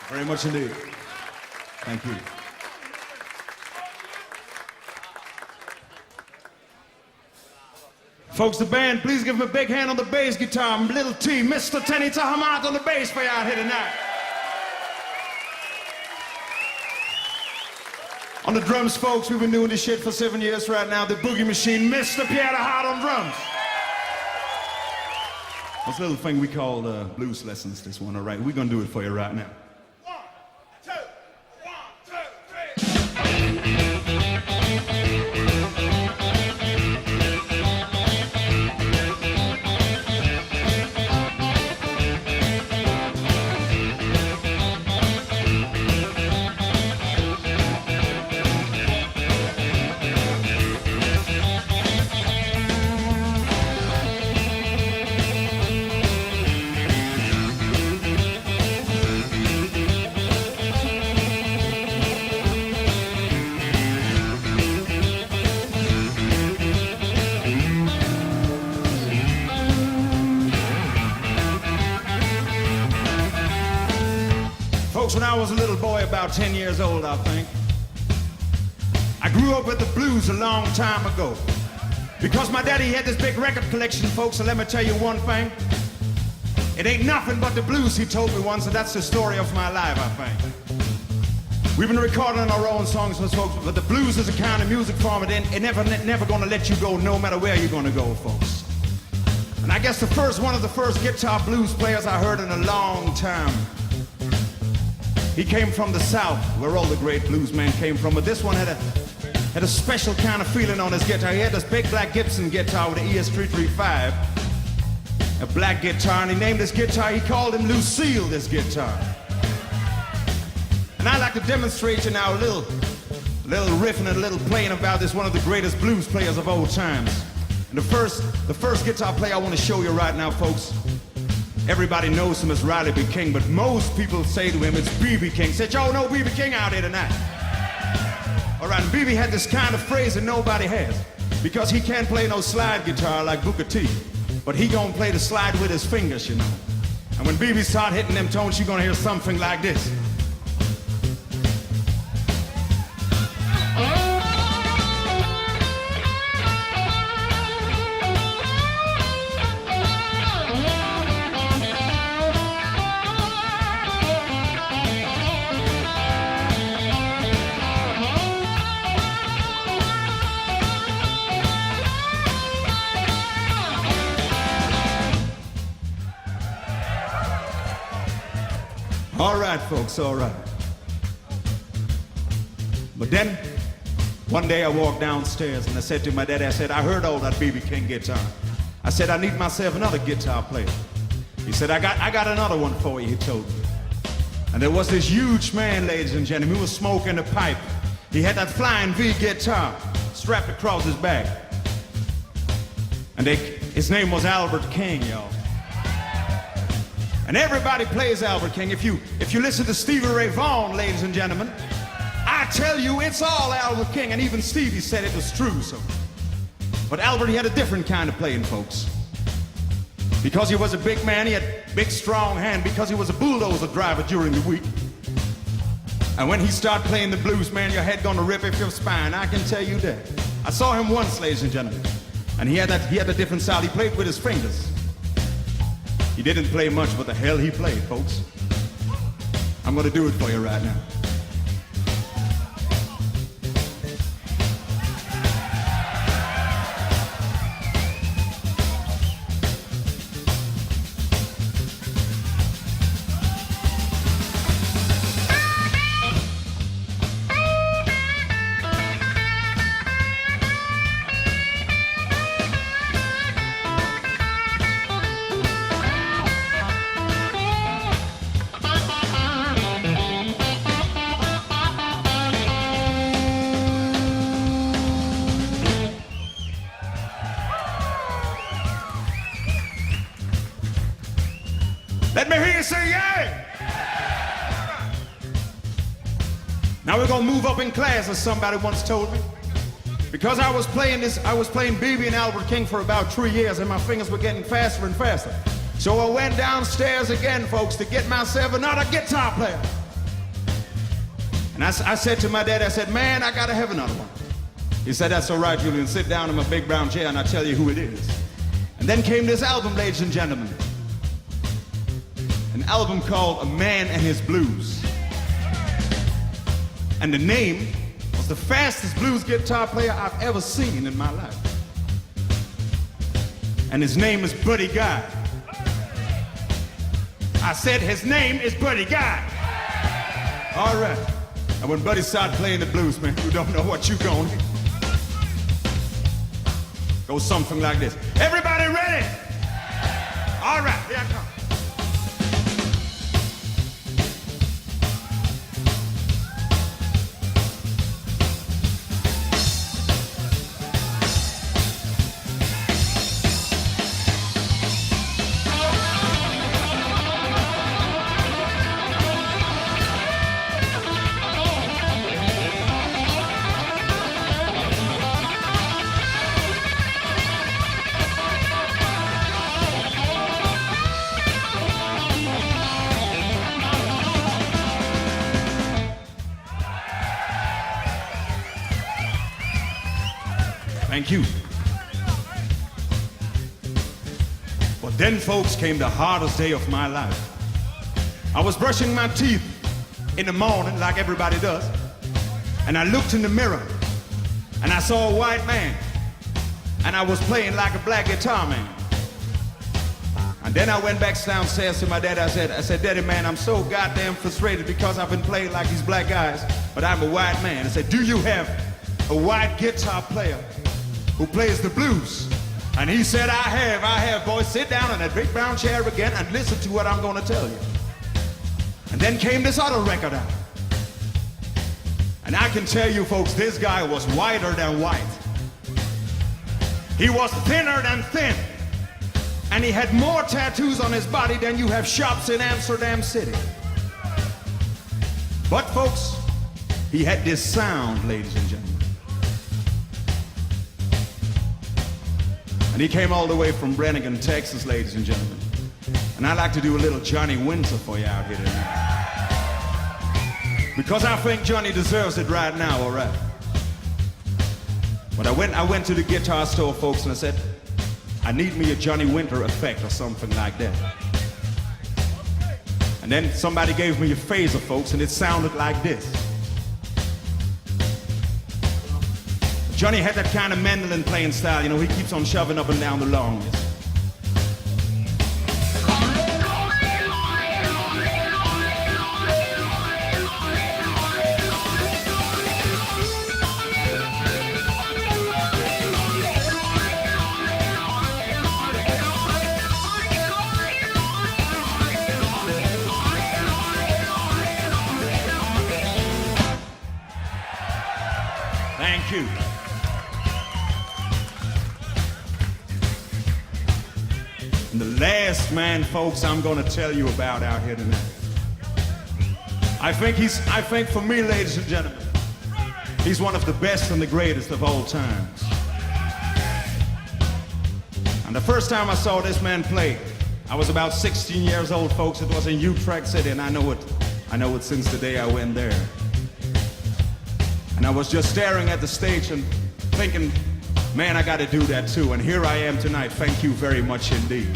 Very much indeed. Thank you. Folks, the band, please give him a big hand on the bass guitar. Little T, Mr. Tenny Tahamat on the bass for you out here tonight. On the drums, folks, we've been doing this shit for 7 years right now. The Boogie Machine, Mr. Pierre the Heart on drums. That's a little thing we call blues lessons, this one, all right? We're gonna do it for you right now. Folks, when I was a little boy, about 10 years old, I think, I grew up with the blues a long time ago. Because my daddy had this big record collection, folks, and let me tell you one thing. It ain't nothing but the blues, he told me once, and that's the story of my life, I think. We've been recording our own songs, folks, but the blues is a kind of music form, and it never gonna let you go no matter where you're gonna go, folks. And I guess one of the first guitar blues players I heard in a long time. He came from the South, where all the great bluesmen came from, but this one had a special kind of feeling on his guitar. He had this big black Gibson guitar with an ES335, a black guitar, and he named this guitar, he called him Lucille, this guitar. And I'd like to demonstrate you now a little riffing and a little playing about this, one of the greatest blues players of all times. And the first guitar player I want to show you right now, folks, everybody knows him as Riley B. King, but most people say to him it's B.B. King. Said, y'all know B.B. King out here tonight? All right, and B.B. had this kind of phrase that nobody has, because he can't play no slide guitar like Booker T, but he gonna play the slide with his fingers, you know. And when B.B. start hitting them tones, you're gonna hear something like this. All right, folks, all right. But then, one day I walked downstairs and I said to my daddy, I said, I heard all that B.B. King guitar. I said, I need myself another guitar player. He said, I got another one for you, he told me. And there was this huge man, ladies and gentlemen, he was smoking a pipe. He had that flying V guitar strapped across his back. And his name was Albert King, y'all. And everybody plays Albert King. If you listen to Stevie Ray Vaughan, ladies and gentlemen, I tell you, it's all Albert King. And even Stevie said it was true. So, but Albert, he had a different kind of playing, folks. Because he was a big man, he had big, strong hand. Because he was a bulldozer driver during the week. And when he started playing the blues, man, your head gonna rip off your spine. I can tell you that. I saw him once, ladies and gentlemen, and he had a different style. He played with his fingers. He didn't play much, but the hell he played, folks. I'm gonna do it for you right now. Let me hear you say yeah. Now we're gonna move up in class, as somebody once told me. Because I was playing B.B. and Albert King for about 3 years, and my fingers were getting faster and faster. So I went downstairs again, folks, to get myself another guitar player. And I said to my dad, I said, man, I gotta have another one. He said, that's all right, Julian, sit down in my big brown chair and I'll tell you who it is. And then came this album, ladies and gentlemen. An album called A Man and His Blues. And the name was the fastest blues guitar player I've ever seen in my life. And his name is Buddy Guy. I said his name is Buddy Guy. All right. And when Buddy started playing the blues, man, you don't know what you're going to. Goes something like this. Everybody ready? All right, here I come. Thank you. But then, folks, came the hardest day of my life. I was brushing my teeth in the morning like everybody does, and I looked in the mirror and I saw a white man, and I was playing like a black guitar man. And then I went back downstairs to my dad. I said, Daddy, man, I'm so goddamn frustrated because I've been playing like these black guys, but I'm a white man. I said, do you have a white guitar player who plays the blues? And he said, I have, boy. Sit down in that big brown chair again and listen to what I'm gonna tell you. And then came this other record out. And I can tell you, folks, this guy was whiter than white. He was thinner than thin. And he had more tattoos on his body than you have shops in Amsterdam City. But, folks, he had this sound, ladies and gentlemen. And he came all the way from Brannigan, Texas, ladies and gentlemen. And I'd like to do a little Johnny Winter for you out here tonight. Because I think Johnny deserves it right now, all right? But I went to the guitar store, folks, and I said, I need me a Johnny Winter effect or something like that. And then somebody gave me a phaser, folks, and it sounded like this. Johnny had that kind of mandolin playing style, you know, he keeps on shoving up and down the longs. Thank you. And the last man, folks, I'm going to tell you about out here tonight. I think for me, ladies and gentlemen, he's one of the best and the greatest of all times. And the first time I saw this man play, I was about 16 years old, folks. It was in Utrecht City, and I know it since the day I went there. And I was just staring at the stage and thinking, man, I got to do that too. And here I am tonight. Thank you very much indeed.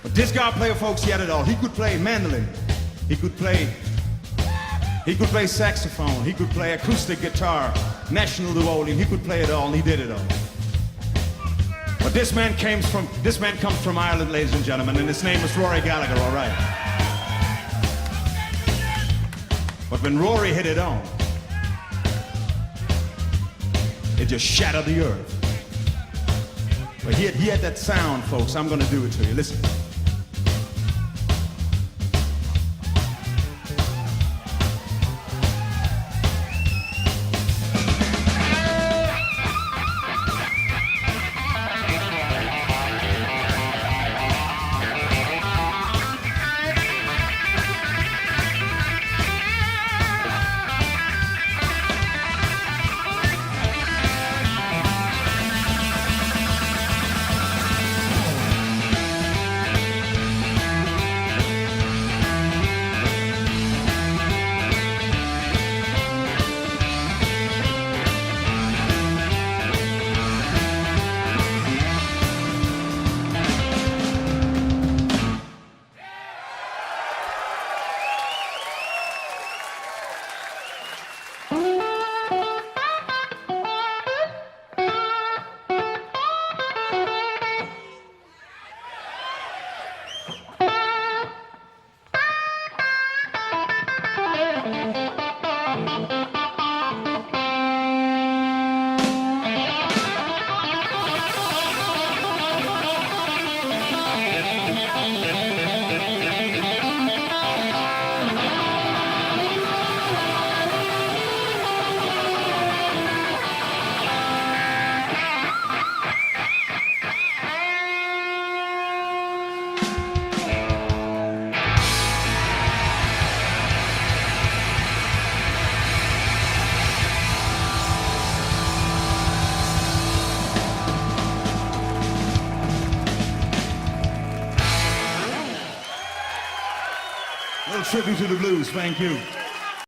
But this guy player, folks, he had it all. He could play mandolin. He could play saxophone. He could play acoustic guitar, national New He could play it all, and he did it all. But this man comes from Ireland, ladies and gentlemen, and his name is Rory Gallagher, all right. But when Rory hit it on, it just shattered the earth. But he had that sound, folks. I'm going to do it to you. Listen. little tribute to the blues. Thank you.